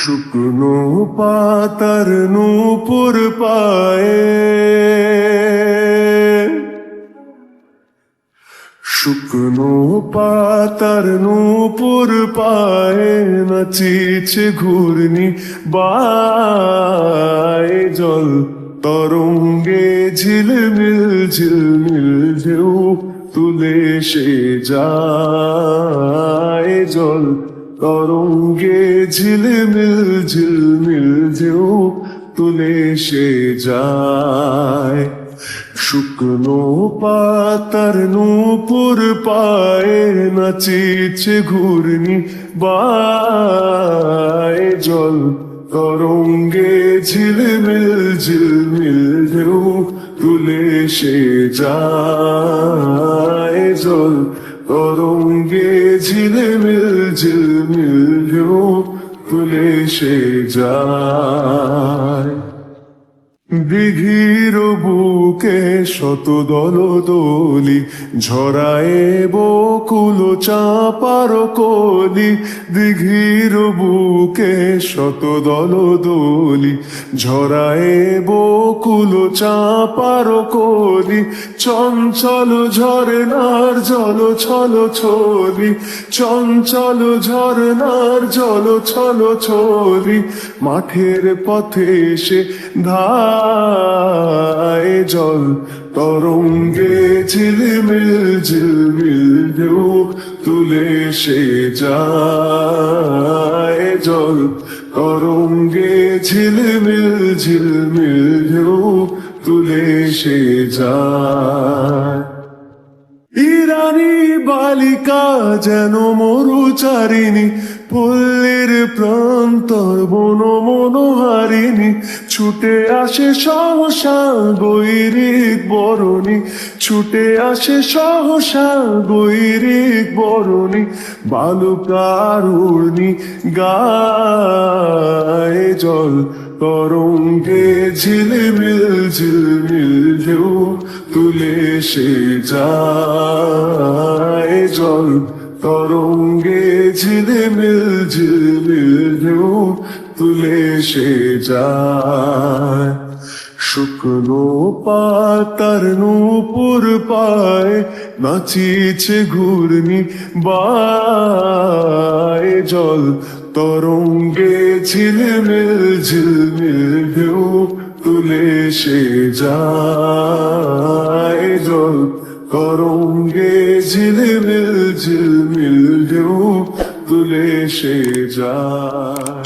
শুকনো পাতার নূপুর পায়ে, শুকনো পাতার নূপুর পায়ে নাচিছে ঘূর্ণি বায়, জল তরঙ্গে ঝিলমিল ঝিলমিল ঢেউ তুলে সে যায়, জল তরঙ্গে ঝিলমিল ঝিলমিল ঢেউ তুলে সে যায়। শুকনো পাতার নূপুর পায়ে নাচিছে ঘূর্ণি বায়, জল তরঙ্গে ঝিলমিল ঝিলমিল ঢেউ তুলে সে যায়, জল তরঙ্গে ঝিলমিল ঝিলমিল ঢেউ তুলে সে যায়। দিঘির বুকে শত দলদলি ঝরায়ে বকুল চাঁপার কলি, দিঘির বুকে শত দলদলি ঝরায়ে বকুল চাঁপার কলি, চঞ্চল ঝরনার জল ছল ছলি, চঞ্চল ঝরনার জল ছল ছলি, মাঠের পথে সে ধায়, জল তরঙ্গে ঝিলমিল ঝিলমিল ঢেউ তুলে সে যায়, জল তরঙ্গে ঝিলমিল ঝিলমিল ঢেউ তুলে সে যায়। ইরানি বালিকা যেন মরুচারিণী, পল্লীর প্রান্তর বন মনোহারিণী, ছুটে আসে সহসা গৈরিক বরণী, ছুটে আসে সহসা গৈরিক বরণী, বালুকার উর্নি গায়ে, জল তরঙ্গে ঝিলমিল ঝিলমিল ঢেউ তুলে সে যায়, জল তরঙ্গে ঝিলমিল ঝিলমিল ঢেউ তুলে সে যায়। শুকনো পাতার নূপুর পায়ে নাচিছে ঘূর্ণি বায়, জল তরঙ্গে ঝিলমিল ঝিলমিল ঢেউ তুলে সে যায়, জল তরঙ্গে ঝিলমিল ঝিলমিল ঢেউ তুলে সে যায়।